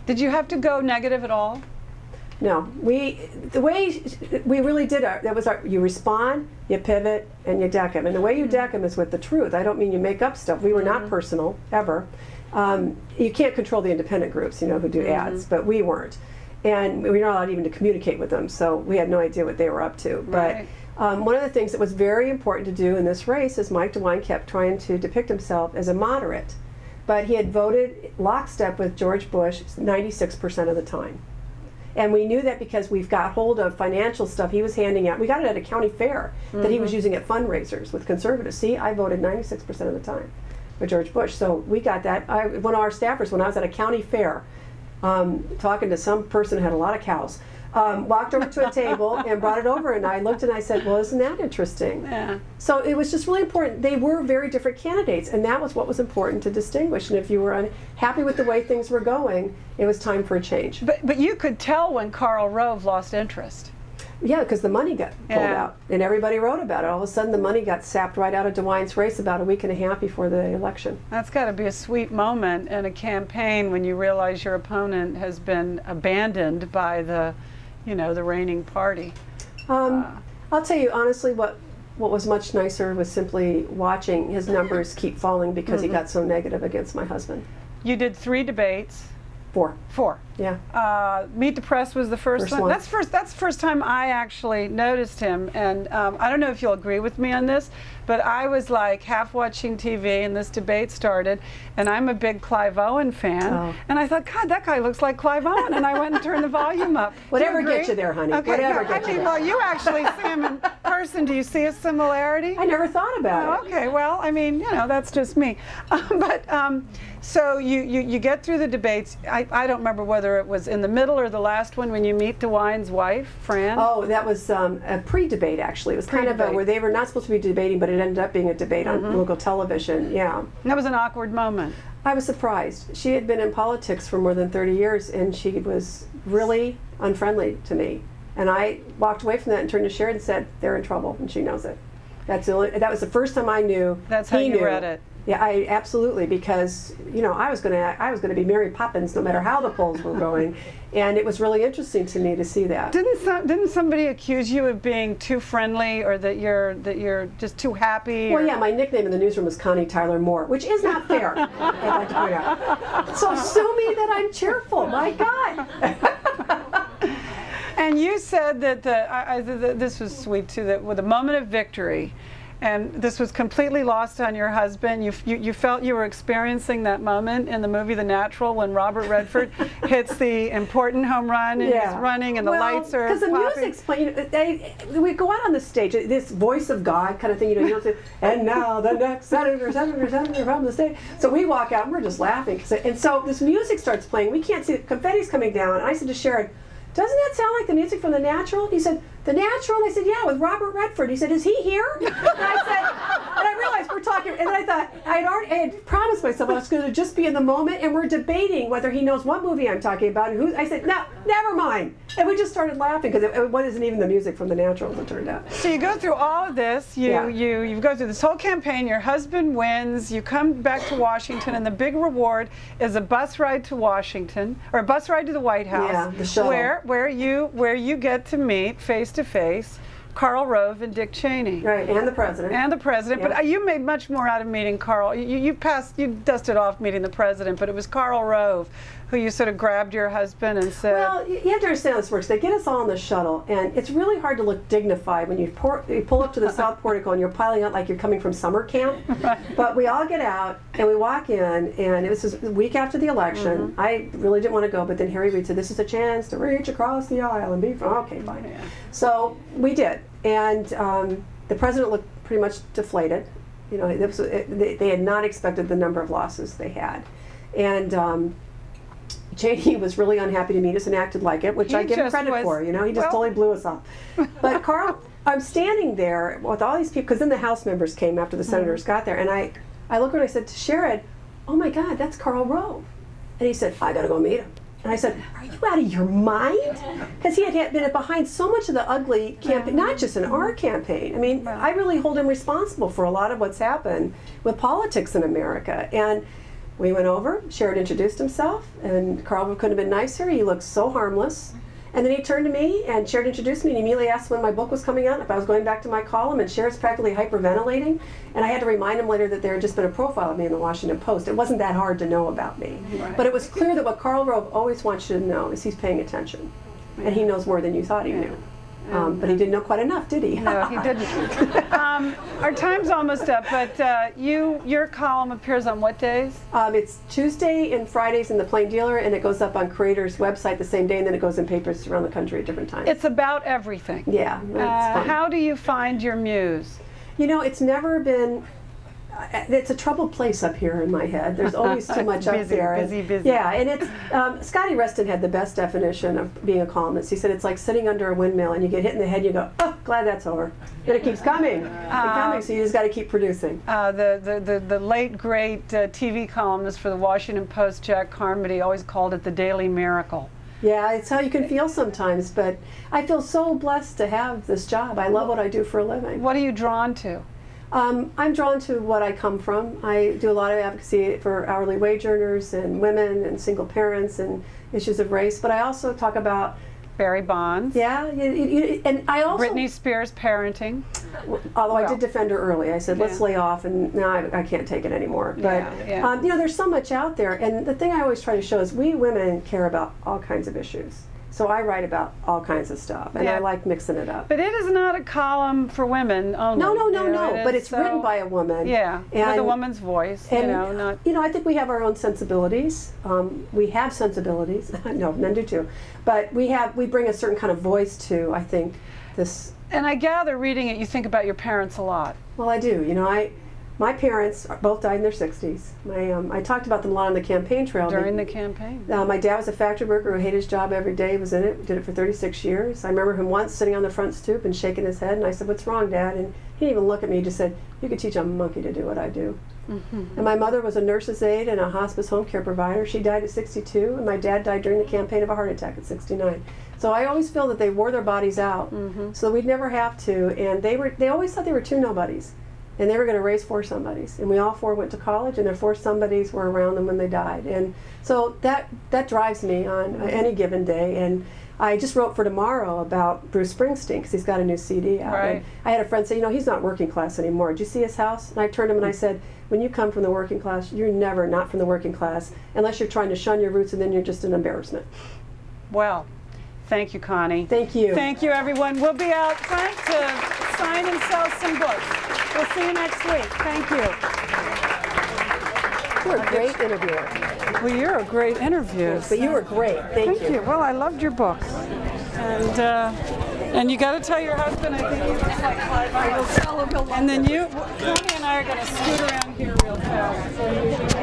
Did you have to go negative at all? No, the way we really did you respond, you pivot, and you deck them. And the way you deck them is with the truth. I don't mean you make up stuff. We were not personal, ever. You can't control the independent groups, you know, who do ads, but we weren't. And we were not allowed even to communicate with them, so we had no idea what they were up to. Right. But one of the things that was very important to do in this race is Mike DeWine kept trying to depict himself as a moderate. But he had voted lockstep with George Bush 96% of the time. And we knew that because we've got hold of financial stuff he was handing out. We got it at a county fair that he was using at fundraisers with conservatives. See, I voted 96% of the time for George Bush. So we got that. One of our staffers, when I was at a county fair, talking to some person who had a lot of cows, walked over to a table and brought it over, and I looked and I said, well, isn't that interesting? Yeah. So it was just really important. They were very different candidates, and that was what was important to distinguish. And if you were unhappy with the way things were going, it was time for a change. But you could tell when Karl Rove lost interest. Yeah, because the money got pulled out, and everybody wrote about it. All of a sudden, the money got sapped right out of DeWine's race about a week and a half before the election. That's got to be a sweet moment in a campaign when you realize your opponent has been abandoned by the, you know, the reigning party. I'll tell you honestly, what was much nicer was simply watching his numbers keep falling because he got so negative against my husband. You did 3 debates. 4. Yeah. Meet the Press was the first one. That's the first time I actually noticed him, and I don't know if you'll agree with me on this, but I was like half watching TV and this debate started, and I'm a big Clive Owen fan, and I thought, God, that guy looks like Clive Owen, and I went and turned the volume up. Whatever gets you there, honey. Okay, whatever gets you there. Well, you actually see him in person. Do you see a similarity? I never thought about it. Okay, well, I mean, you know, that's just me. So you get through the debates. I don't remember whether it was in the middle or the last one when you meet DeWine's wife, Fran. Oh, that was a pre-debate, actually. It was kind of where they were not supposed to be debating, but it ended up being a debate on local television, yeah. And that was an awkward moment. I was surprised. She had been in politics for more than 30 years, and she was really unfriendly to me. And I walked away from that and turned to Sharon and said, they're in trouble, and she knows it. That was the first time I knew. That's how you read it. Yeah, absolutely, because you know I was gonna be Mary Poppins no matter how the polls were going, and it was really interesting to me to see that. Didn't somebody accuse you of being too friendly, or that you're just too happy? Well, yeah, my nickname in the newsroom was Connie Tyler Moore, which is not fair. I'd like to point out. So sue me that I'm cheerful. My God. And you said that this was sweet too. That with a moment of victory. And this was completely lost on your husband. You felt you were experiencing that moment in the movie The Natural when Robert Redford hits the important home run and he's running and the lights are because the music's playing. We go out on the stage, this voice of God kind of thing. You know, say, and now the next senator from the stage. So we walk out and we're just laughing. And so this music starts playing. We can't see the confetti's coming down. And I said to Sharon, doesn't that sound like the music from The Natural? He said, The Natural? And I said, yeah, with Robert Redford. He said, is he here? And I said, and I realized we're talking, and then I thought, I had promised myself I was going to just be in the moment, and we're debating whether he knows what movie I'm talking about. And I said, no, never mind. And we just started laughing, because it wasn't even the music from The Natural, as it turned out. So you go through all of this, you go through this whole campaign, your husband wins, you come back to Washington, and the big reward is a bus ride to Washington, or a bus ride to the White House. Yeah, the shuttle. Where you get to meet face to face Karl Rove and Dick Cheney. Right, and the president. And the president, yep. But you made much more out of meeting Karl. You dusted off meeting the president, but it was Karl Rove who you sort of grabbed your husband and said... Well, you have to understand how this works. They get us all on the shuttle, and it's really hard to look dignified when you pull up to the South Portico and you're piling out like you're coming from summer camp. Right. But we all get out, and we walk in, and it was a week after the election. I really didn't want to go, but then Harry Reid said, this is a chance to reach across the aisle and be from... Okay, fine. Yeah. So we did, and the president looked pretty much deflated. You know, they had not expected the number of losses they had. And Cheney was really unhappy to meet us and acted like it, which I give him credit for. You know, he just totally blew us off. But Karl, I'm standing there with all these people, because then the House members came after the senators got there, and I looked and I said to Sherrod, oh my God, that's Karl Rove. And he said, I gotta go meet him. And I said, are you out of your mind? Because he had been behind so much of the ugly campaign, not just in our campaign. I mean, I really hold him responsible for a lot of what's happened with politics in America. And We went over, Sherrod introduced himself, and Carl couldn't have been nicer. He looked so harmless. And then he turned to me, and Sherrod introduced me, and he immediately asked when my book was coming out, if I was going back to my column, and Sherrod's practically hyperventilating. And I had to remind him later that there had just been a profile of me in the Washington Post. It wasn't that hard to know about me. Right. But it was clear that what Karl Rove always wants you to know is he's paying attention. And he knows more than you thought he knew. But he didn't know quite enough, did he? No, he didn't. Our time's almost up, but your column appears on what days? It's Tuesday and Fridays in the Plain Dealer, and it goes up on Creator's website the same day, and then it goes in papers around the country at different times. It's about everything. Yeah, it's fun. How do you find your muse? You know, it's never been... It's a troubled place up here in my head. There's always too much up there. Busy. Yeah, and it's Scotty Reston had the best definition of being a columnist. He said it's like sitting under a windmill and you get hit in the head and you go, oh, glad that's over. And it keeps coming and coming, so you just got to keep producing. The late, great TV columnist for the Washington Post, Jack Carmody, always called it the Daily Miracle. Yeah, it's how you can feel sometimes, but I feel so blessed to have this job. I love what I do for a living. What are you drawn to? I'm drawn to what I come from. I do a lot of advocacy for hourly wage earners and women and single parents and issues of race, but I also talk about Barry Bonds. Yeah, and I also... Britney Spears parenting. Although I did defend her early. I said, let's lay off, and now I can't take it anymore. But, you know, there's so much out there, and the thing I always try to show is we women care about all kinds of issues. So I write about all kinds of stuff, and I like mixing it up. But it is not a column for women only. No. But it's written by a woman. Yeah, with a woman's voice. And, you know, I think we have our own sensibilities. We have sensibilities. No, men do too. But we bring a certain kind of voice to, I think, this. And I gather reading it, you think about your parents a lot. Well, I do. You know, my parents both died in their 60s. I talked about them a lot on the campaign trail. During the campaign? My dad was a factory worker who hated his job every day, was in it, did it for 36 years. I remember him once sitting on the front stoop and shaking his head, and I said, what's wrong, Dad? And he didn't even look at me, he just said, you could teach a monkey to do what I do. And my mother was a nurse's aide and a hospice home care provider. She died at 62, and my dad died during the campaign of a heart attack at 69. So I always feel that they wore their bodies out, so we'd never have to, and they always thought they were two nobodies. And they were going to raise four somebodies. And we all four went to college, and their four somebodies were around them when they died. And so that drives me on any given day. And I just wrote for tomorrow about Bruce Springsteen, because he's got a new CD out. Right. And I had a friend say, you know, he's not working class anymore. Did you see his house? And I turned to him and I said, when you come from the working class, you're never not from the working class, unless you're trying to shun your roots, and then you're just an embarrassment. Well, thank you, Connie. Thank you. Thank you, everyone. We'll be out front to sign and sell some books. We'll see you next week. Thank you. You're a great interviewer. Well, you're a great interviewer. Yes, but you were great. Thank you. Well, I loved your books. And you got to tell your husband, I think he's like 5 hours. And then Connie and I are going to scoot around here real fast. So